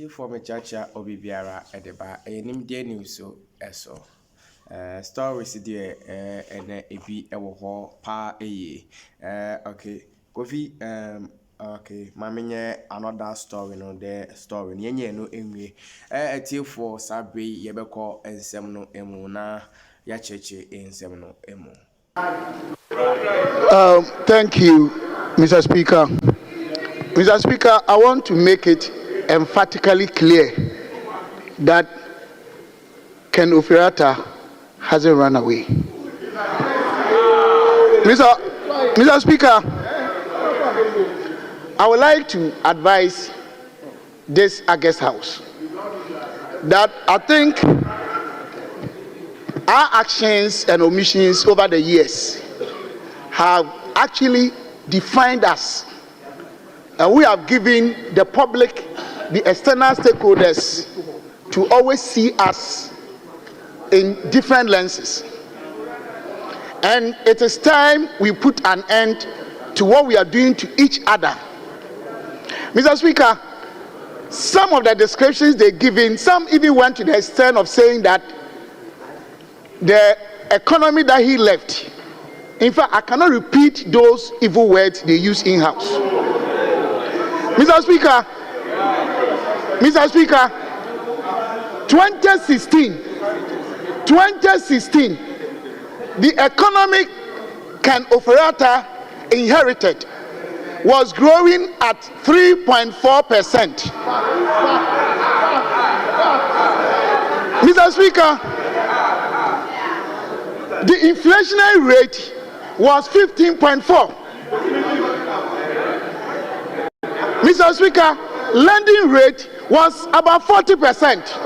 for me chacha obibiara edeba enim de news so eso stories there ene ebi ewo ho pa eye okay Kofi okay mamenye another story no the story nyenye no enwe etie for sabre yebekọ ensem no emu na ya cheche ensem no emu. Thank you, Mr. Speaker. Mr. Speaker, I want to make it emphatically clear that Ken Ofirata hasn't run away. Mr. Speaker, I would like to advise this August House that I think our actions and omissions over the years have actually defined us, and we have given the public, the external stakeholders, to always see us in different lenses. And it is time we put an end to what we are doing to each other. Mr. Speaker, some of the descriptions they're giving, some even went to the extent of saying that the economy that he left, in fact, I cannot repeat those evil words they use in-house. Mr. Speaker, 2016, the economic Ken Ofirata inherited was growing at 3.4%. Mr. Speaker, the inflationary rate was 15.4. Mr. Speaker, lending rate was about 40%.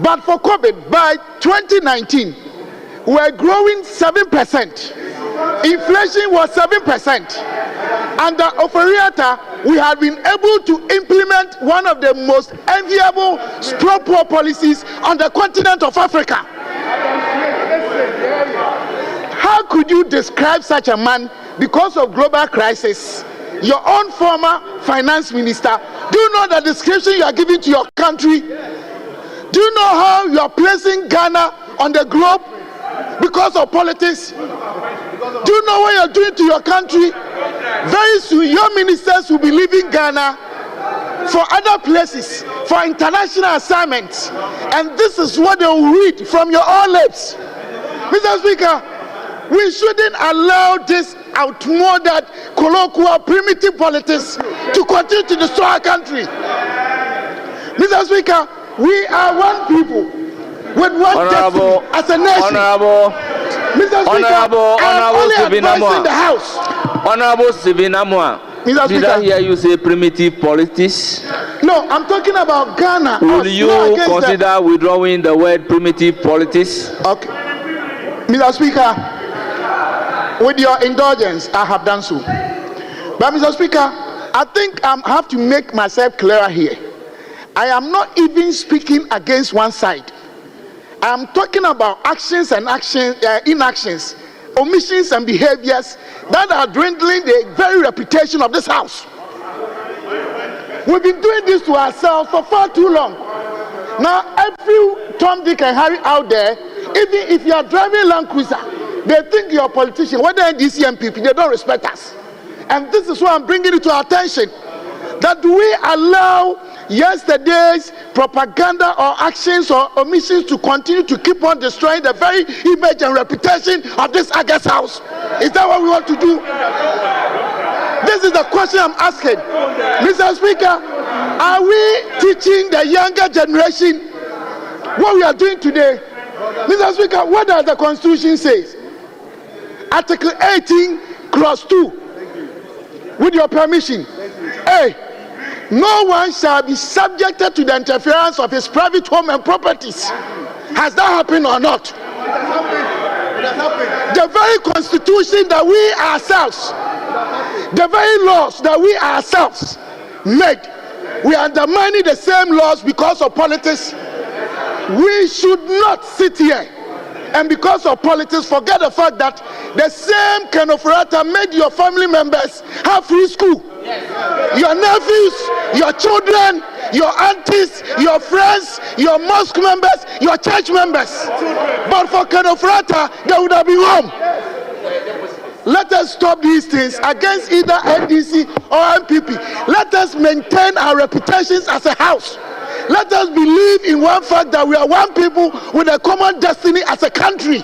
But for COVID, by 2019, we were growing 7%. Inflation was 7%. Under Ofirata, we have been able to implement one of the most enviable pro-poor policies on the continent of Africa. How could you describe such a man because of global crisis? Your own former finance minister, do you know the description you are giving to your country? Do you know how you are placing Ghana on the globe because of politics? Do you know what you are doing to your country? Very soon your ministers will be leaving Ghana for other places, for international assignments, and this is what they will read from your own lips. Mr. Speaker, we shouldn't allow this outmoded, colloquial, primitive politics to continue to destroy our country. Mr. Speaker, we are one people with one destiny as a nation. Mr. Speaker, I am only advising the House. Honorable Sivinamwa, did I hear you say primitive politics? No, I'm talking about Ghana. Will you consider withdrawing the word primitive politics? Okay. Mr. Speaker, with your indulgence, I have done so. But Mr. Speaker, I think I have to make myself clearer here. I am not even speaking against one side. I am talking about actions and inactions, omissions and behaviors that are dwindling the very reputation of this House. We've been doing this to ourselves for far too long. Now, every Tom, Dick, and Harry out there, even if you are driving a Land Cruiser, they think you're a politician. Whether NDC and people, they don't respect us. And this is why I'm bringing it to our attention. That we allow yesterday's propaganda or actions or omissions to continue to keep on destroying the very image and reputation of this August House? Is that what we want to do? This is the question I'm asking. Mr. Speaker, are we teaching the younger generation what we are doing today? Mr. Speaker, what does the Constitution say? Article 18, Clause 2. With your permission. A. No one shall be subjected to the interference of his private home and properties. Has that happened or not? The very Constitution that we ourselves, the very laws that we ourselves made, we are undermining the same laws because of politics. We should not sit here and because of politics forget the fact that the same Ken Ofirata made your family members have free school. Your nephews, your children, your aunties, your friends, your mosque members, your church members. But for Ken Ofori-Atta, they would have been home. Let us stop these things against either NDC or MPP. Let us maintain our reputations as a house. Let us believe in one fact that we are one people with a common destiny as a country.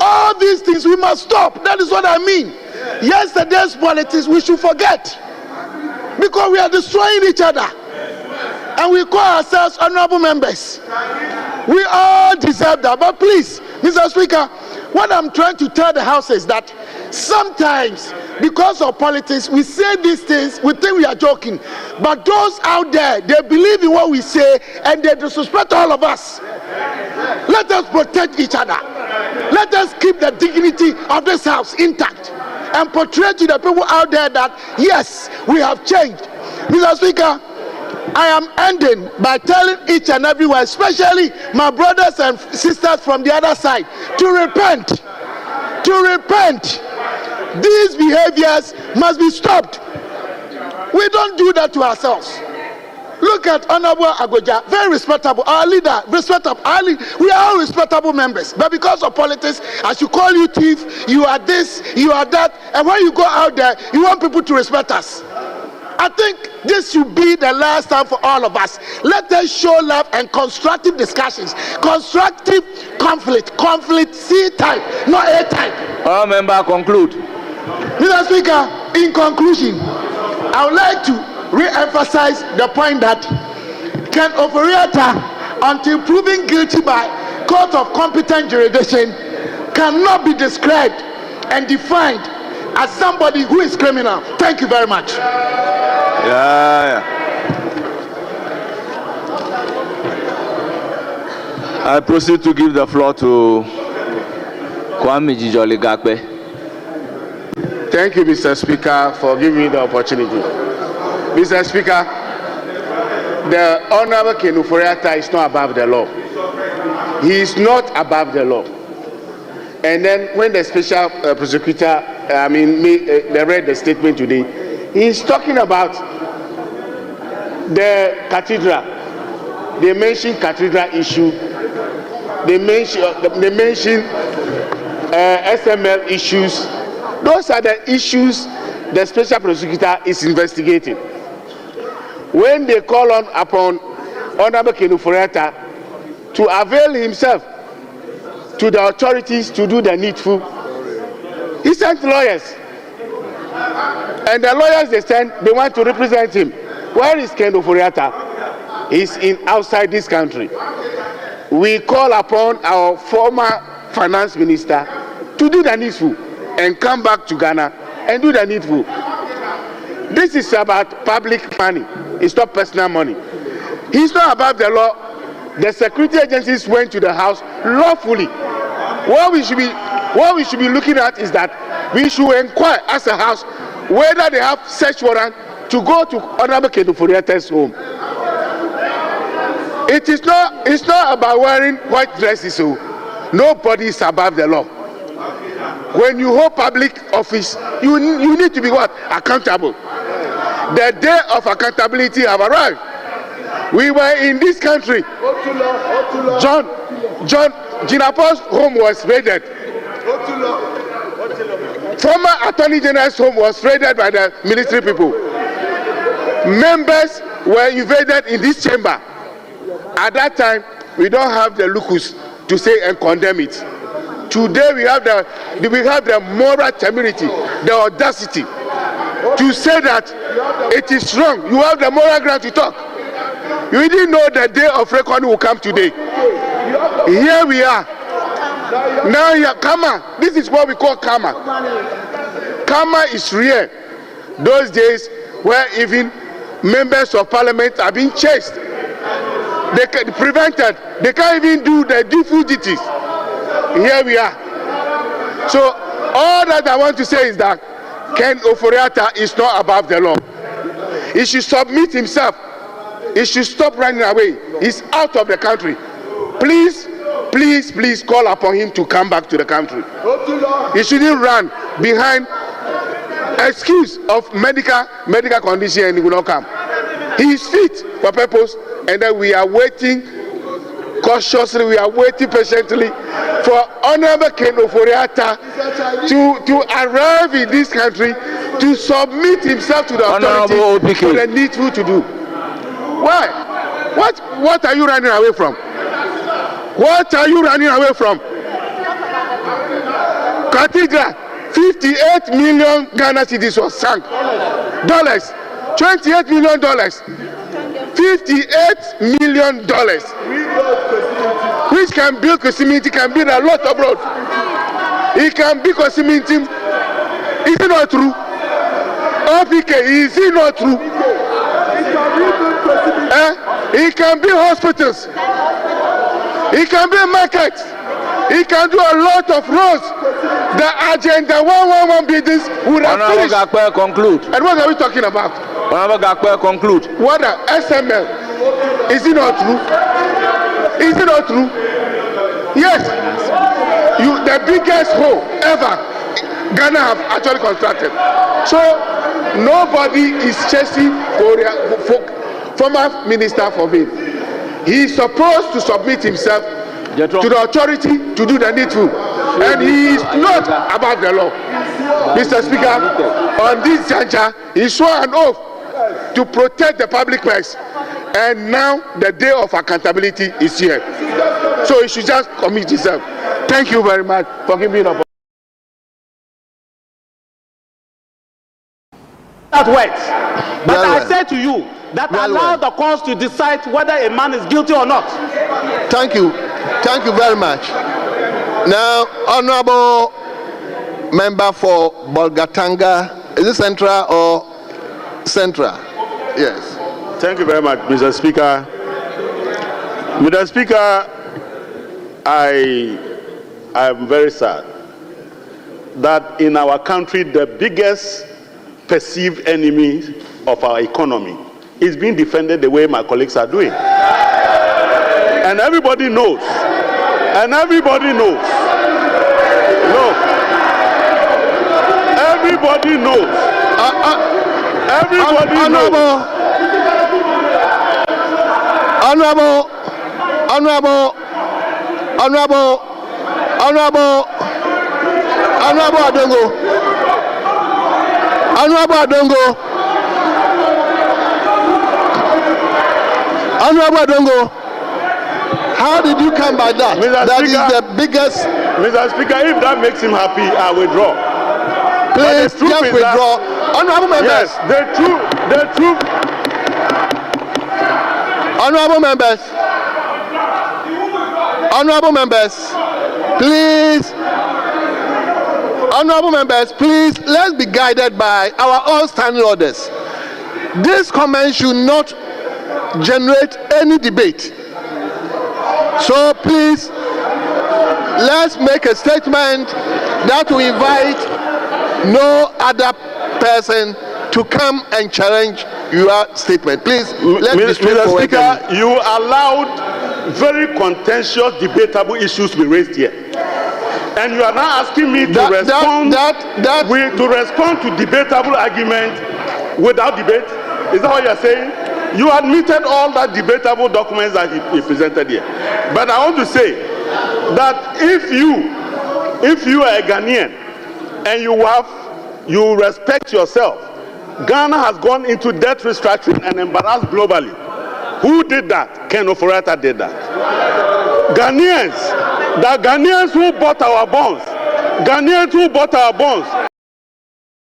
All these things we must stop. That is what I mean. Yesterday's politics we should forget, because we are destroying each other, and we call ourselves honorable members. We all deserve that. But please, Mr. Speaker, what I'm trying to tell the House is that sometimes, because of politics, we say these things, we think we are joking, but those out there, they believe in what we say and they disrespect all of us. Let us protect each other. Let us keep the dignity of this house intact and portray to the people out there that yes, we have changed. Mr. Speaker, I am ending by telling each and everyone, especially my brothers and sisters from the other side, to repent. To repent. These behaviors must be stopped. We don't do that to ourselves. Look at Honorable Agoja, very respectable, our leader, respectable. We are all respectable members, but because of politics, I should call you thief, you are this, you are that, and when you go out there, you want people to respect us. I think this should be the last time for all of us. Let us show love and constructive discussions, constructive conflict C-type, not A-type. All members conclude. Mr. Speaker, in conclusion, I would like to re-emphasize the point that Ken Ofori-Atta, until proven guilty by court of competent jurisdiction, cannot be described and defined as somebody who is criminal. Thank you very much. I proceed to give the floor to Kwame Jijoli Gakpe. Thank you, Mr. Speaker, for giving me the opportunity. Mr. Speaker, the Honorable Ken Ofori-Atta is not above the law. He is not above the law. And then when the special prosecutor, they read the statement today, he is talking about the cathedral. They mentioned cathedral issue. They mentioned SML issues. Those are the issues the special prosecutor is investigating. When they call upon Honorable Ken Ofori-Atta to avail himself to the authorities to do the needful, he sent lawyers. And the lawyers they want to represent him. Where is Ken Ofori-Atta? He's outside this country. We call upon our former finance minister to do the needful and come back to Ghana and do the needful. This is about public money. It's not personal money. He's not above the law. The security agencies went to the house lawfully. What we should be looking at is that we should inquire as a house whether they have search warrant to go to Honorable Ken Ofori-Atta's home. It's not about wearing white dresses. So nobody is above the law. When you hold public office, you need to be what? Accountable. The day of accountability have arrived. We were in this country. John Jinapo's home was raided. Former Attorney General's home was raided by the military people. Members were invaded in this chamber. At that time, we don't have the locus to say and condemn it. Today we have the moral temerity, the audacity to say that it is wrong. You have the moral ground to talk. You didn't know the day of reckoning will come today. Here we are. Now here, karma. This is what we call karma. Karma is real. Those days where even members of parliament are being chased. They can prevented. They can't even do the dutiful duties. Here we are. So all that I want to say is that Ken Ofori-Atta is not above the law. He should submit himself. He should stop running away. He's out of the country. Please call upon him to come back to the country. He shouldn't run behind excuse of medical condition and he will not come. He is fit for purpose, and then we are waiting cautiously, we are waiting patiently for Honorable Ken Ofori-Atta to arrive in this country to submit himself to the authority for the needful to do. Why? What are you running away from? What are you running away from? Cathedral, 58 million Ghana cedis was sunk. Dollars, $28 million. $58 million. Which can build Kosimiti, can build a lot of roads. It can build Kosimiti. Is it not true? OPK, is it not true? It can build hospitals. It can build markets. He can do a lot of roads. The agenda 111 buildings would have finished. Conclude. And what are we talking about? Conclude. What the SML? Is it not true? Is it not true? Yes. The biggest hole ever Ghana have actually constructed. So nobody is chasing former minister for me. He is supposed to submit himself to the authority to do the needful, and he is not above the law. Mr. Speaker, on this juncture, he swore an oath to protect the public purse, and now the day of accountability is here. So he should just commit himself. Thank you very much for giving me the opportunity. That works. But I say to you that allow the courts to decide whether a man is guilty or not. Thank you. Thank you very much. Now, Honorable Member for Bolgatanga, is it Central or Central? Yes. Thank you very much, Mr. Speaker. Mr. Speaker, I am very sad that in our country the biggest perceived enemy of our economy is being defended the way my colleagues are doing. And everybody knows. And everybody knows. No. Everybody knows. Everybody knows. Honorable Adongo. Honorable Adongo, how did you come by that? Mr. That Speaker, is the biggest. Mr. Speaker, if that makes him happy, I withdraw. Please just withdraw. Honorable members. Yes, the truth. Honorable members, please. Honorable members, please, let's be guided by our own standing orders. This comment should not generate any debate. So please, let's make a statement that will invite no other person to come and challenge your statement. Please, let's be straightforward. Mr. Speaker, you allowed very contentious, debatable issues to be raised here. And you are now asking me to respond to debatable argument without debate? Is that what you are saying? You admitted all that debatable documents that he presented here. But I want to say that if you are a Ghanaian and you respect yourself, Ghana has gone into debt restructuring and embarrassed globally. Who did that? Ken Ofori-Atta did that. Ghanaians who bought our bonds,